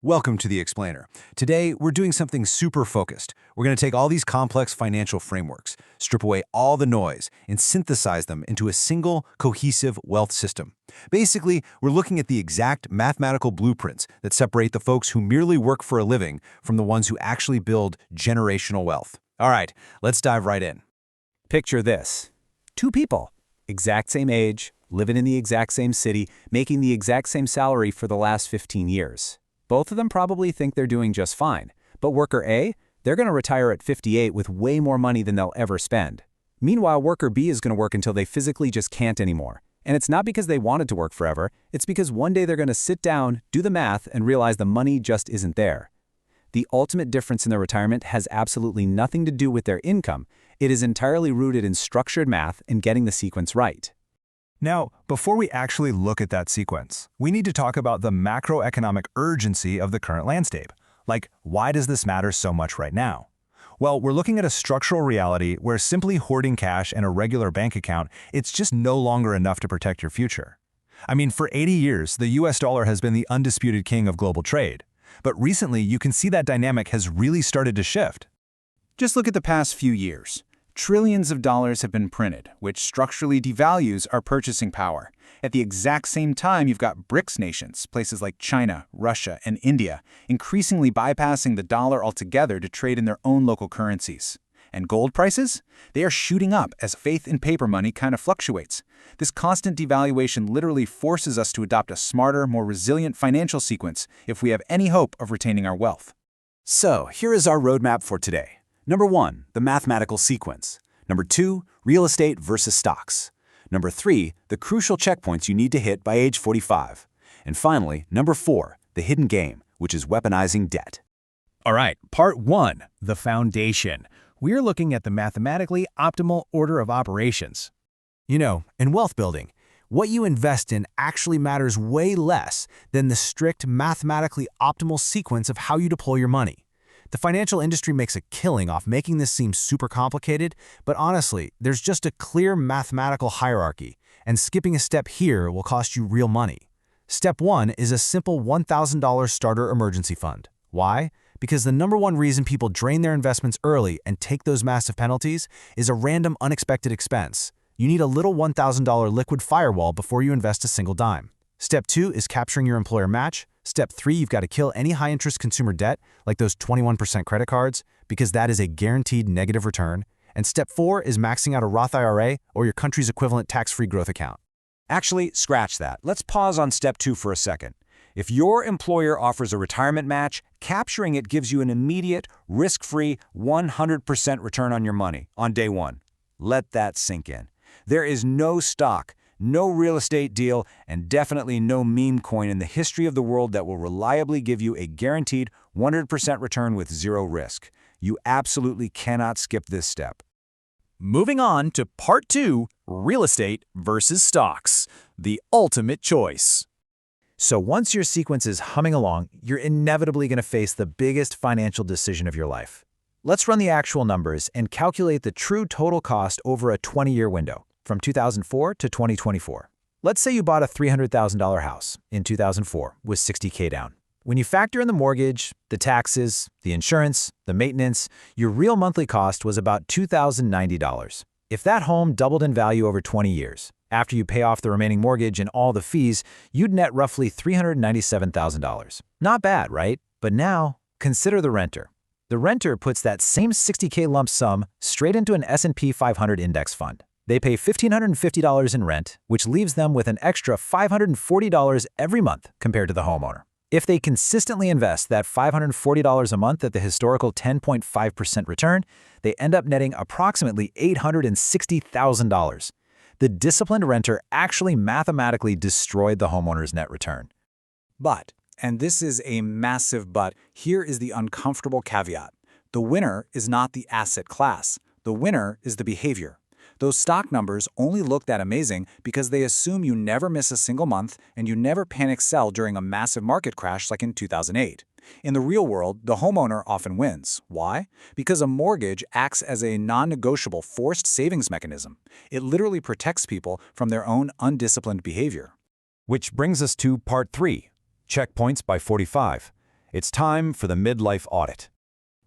Welcome to The Explainer. Today, we're doing something super focused. We're going to take all these complex financial frameworks, strip away all the noise, and synthesize them into a single, cohesive wealth system. Basically, we're looking at the exact mathematical blueprints that separate the folks who merely work for a living from the ones who actually build generational wealth. All right, let's dive right in. Picture this. Two people, exact same age, living in the exact same city, making the exact same salary for the last 15 years. Both of them probably think they're doing just fine, but worker A, they're going to retire at 58 with way more money than they'll ever spend. Meanwhile, worker B is going to work until they physically just can't anymore. And it's not because they wanted to work forever, it's because one day they're going to sit down, do the math, and realize the money just isn't there. The ultimate difference in their retirement has absolutely nothing to do with their income. It is entirely rooted in structured math and getting the sequence right. Now, before we actually look at that sequence, we need to talk about the macroeconomic urgency of the current landscape. Like, why does this matter so much right now? Well, we're looking at a structural reality where simply hoarding cash in a regular bank account, it's just no longer enough to protect your future. I mean, for 80 years, the US dollar has been the undisputed king of global trade. But recently, you can see that dynamic has really started to shift. Just look at the past few years. Trillions of dollars have been printed, which structurally devalues our purchasing power. At the exact same time, you've got BRICS nations, places like China, Russia, and India, increasingly bypassing the dollar altogether to trade in their own local currencies. And gold prices? They are shooting up as faith in paper money kind of fluctuates. This constant devaluation literally forces us to adopt a smarter, more resilient financial sequence if we have any hope of retaining our wealth. So, here is our roadmap for today. Number 1, the mathematical sequence. Number 2, real estate versus stocks. Number 3, the crucial checkpoints you need to hit by age 45. And finally, number 4, the hidden game, which is weaponizing debt. All right, part 1, the foundation. We're looking at the mathematically optimal order of operations. You know, in wealth building, what you invest in actually matters way less than the strict mathematically optimal sequence of how you deploy your money. The financial industry makes a killing off making this seem super complicated, but honestly, there's just a clear mathematical hierarchy, and skipping a step here will cost you real money. Step 1 is a simple $1,000 starter emergency fund. Why? Because the number one reason people drain their investments early and take those massive penalties is a random unexpected expense. You need a little $1,000 liquid firewall before you invest a single dime. Step 2 is capturing your employer match. Step 3, you've got to kill any high-interest consumer debt, like those 21% credit cards, because that is a guaranteed negative return. And Step 4 is maxing out a Roth IRA or your country's equivalent tax-free growth account. Actually, scratch that. Let's pause on Step 2 for a second. If your employer offers a retirement match, capturing it gives you an immediate, risk-free 100% return on your money on day one. Let that sink in. There is no stock, no real estate deal, and definitely no meme coin in the history of the world that will reliably give you a guaranteed 100% return with zero risk. You absolutely cannot skip this step. Moving on to part 2, real estate versus stocks, the ultimate choice. So once your sequence is humming along, you're inevitably going to face the biggest financial decision of your life. Let's run the actual numbers and calculate the true total cost over a 20-year window, from 2004 to 2024. Let's say you bought a $300,000 house in 2004 with $60K down. When you factor in the mortgage, the taxes, the insurance, the maintenance, your real monthly cost was about $2,090. If that home doubled in value over 20 years, after you pay off the remaining mortgage and all the fees, you'd net roughly $397,000. Not bad, right? But now, consider the renter. The renter puts that same $60K lump sum straight into an S&P 500 index fund. They pay $1,550 in rent, which leaves them with an extra $540 every month compared to the homeowner. If they consistently invest that $540 a month at the historical 10.5% return, they end up netting approximately $860,000. The disciplined renter actually mathematically destroyed the homeowner's net return. But, and this is a massive but, here is the uncomfortable caveat. The winner is not the asset class. The winner is the behavior. Those stock numbers only look that amazing because they assume you never miss a single month and you never panic sell during a massive market crash like in 2008. In the real world, the homeowner often wins. Why? Because a mortgage acts as a non-negotiable forced savings mechanism. It literally protects people from their own undisciplined behavior. Which brings us to part 3, checkpoints by 45. It's time for the midlife audit.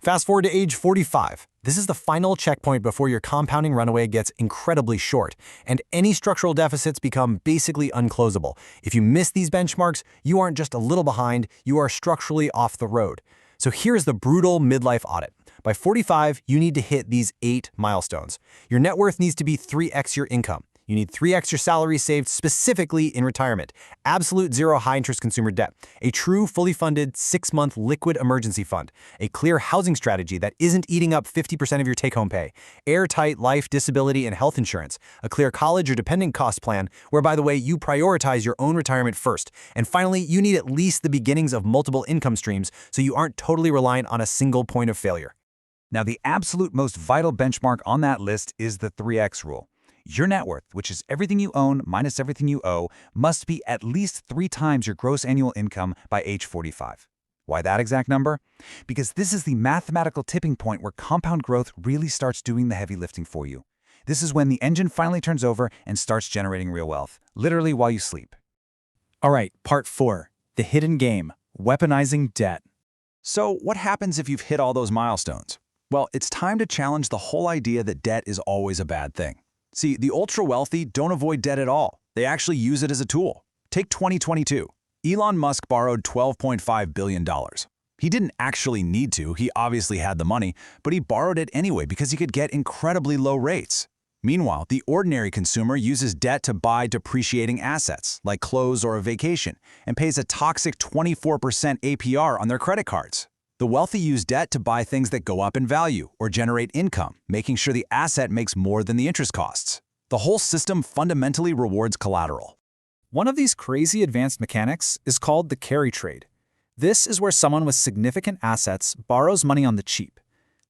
Fast forward to age 45. This is the final checkpoint before your compounding runaway gets incredibly short, and any structural deficits become basically unclosable. If you miss these benchmarks, you aren't just a little behind, you are structurally off the road. So here's the brutal midlife audit. By 45, you need to hit these 8 milestones. Your net worth needs to be 3x your income. You need 3x your salary saved specifically in retirement, absolute zero high-interest consumer debt, a true fully funded 6-month liquid emergency fund, a clear housing strategy that isn't eating up 50% of your take-home pay, airtight life, disability, and health insurance, a clear college or dependent cost plan where, by the way, you prioritize your own retirement first, and finally, you need at least the beginnings of multiple income streams so you aren't totally reliant on a single point of failure. Now, the absolute most vital benchmark on that list is the 3x rule. Your net worth, which is everything you own minus everything you owe, must be at least 3 times your gross annual income by age 45. Why that exact number? Because this is the mathematical tipping point where compound growth really starts doing the heavy lifting for you. This is when the engine finally turns over and starts generating real wealth, literally while you sleep. All right, part 4, the hidden game, weaponizing debt. So what happens if you've hit all those milestones? Well, it's time to challenge the whole idea that debt is always a bad thing. See, the ultra-wealthy don't avoid debt at all. They actually use it as a tool. Take 2022. Elon Musk borrowed $12.5 billion. He didn't actually need to, he obviously had the money, but he borrowed it anyway because he could get incredibly low rates. Meanwhile, the ordinary consumer uses debt to buy depreciating assets, like clothes or a vacation, and pays a toxic 24% APR on their credit cards. The wealthy use debt to buy things that go up in value or generate income, making sure the asset makes more than the interest costs. The whole system fundamentally rewards collateral. One of these crazy advanced mechanics is called the carry trade. This is where someone with significant assets borrows money on the cheap.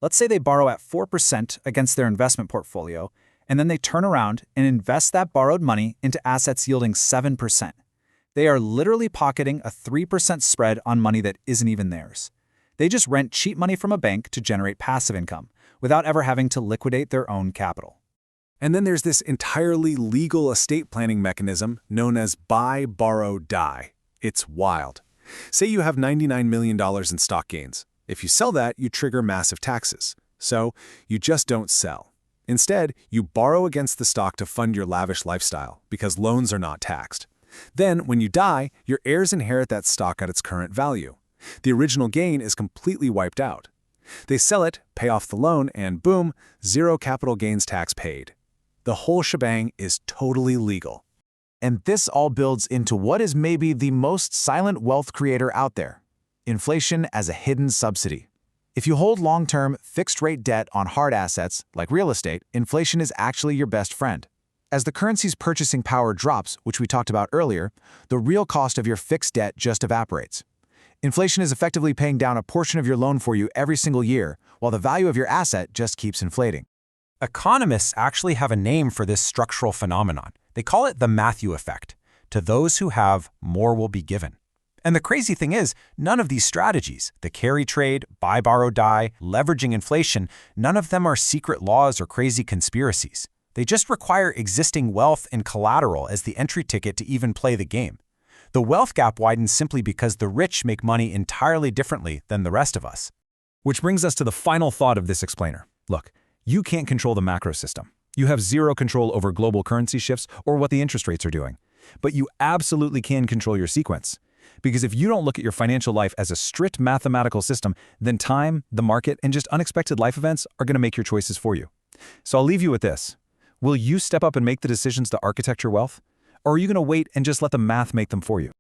Let's say they borrow at 4% against their investment portfolio, and then they turn around and invest that borrowed money into assets yielding 7%. They are literally pocketing a 3% spread on money that isn't even theirs. They just rent cheap money from a bank to generate passive income, without ever having to liquidate their own capital. And then there's this entirely legal estate planning mechanism known as buy, borrow, die. It's wild. Say you have $99 million in stock gains. If you sell that, you trigger massive taxes. So you just don't sell. Instead, you borrow against the stock to fund your lavish lifestyle, because loans are not taxed. Then, when you die, your heirs inherit that stock at its current value. The original gain is completely wiped out. They sell it, pay off the loan, and boom, zero capital gains tax paid. The whole shebang is totally legal. And this all builds into what is maybe the most silent wealth creator out there: inflation as a hidden subsidy. If you hold long-term, fixed-rate debt on hard assets, like real estate, inflation is actually your best friend. As the currency's purchasing power drops, which we talked about earlier, the real cost of your fixed debt just evaporates. Inflation is effectively paying down a portion of your loan for you every single year, while the value of your asset just keeps inflating. Economists actually have a name for this structural phenomenon. They call it the Matthew effect. To those who have, more will be given. And the crazy thing is, none of these strategies, the carry trade, buy, borrow, die, leveraging inflation, none of them are secret laws or crazy conspiracies. They just require existing wealth and collateral as the entry ticket to even play the game. The wealth gap widens simply because the rich make money entirely differently than the rest of us. Which brings us to the final thought of this explainer. Look, you can't control the macro system. You have zero control over global currency shifts or what the interest rates are doing. But you absolutely can control your sequence. Because if you don't look at your financial life as a strict mathematical system, then time, the market, and just unexpected life events are going to make your choices for you. So I'll leave you with this. Will you step up and make the decisions to architect your wealth? Or are you going to wait and just let the math make them for you?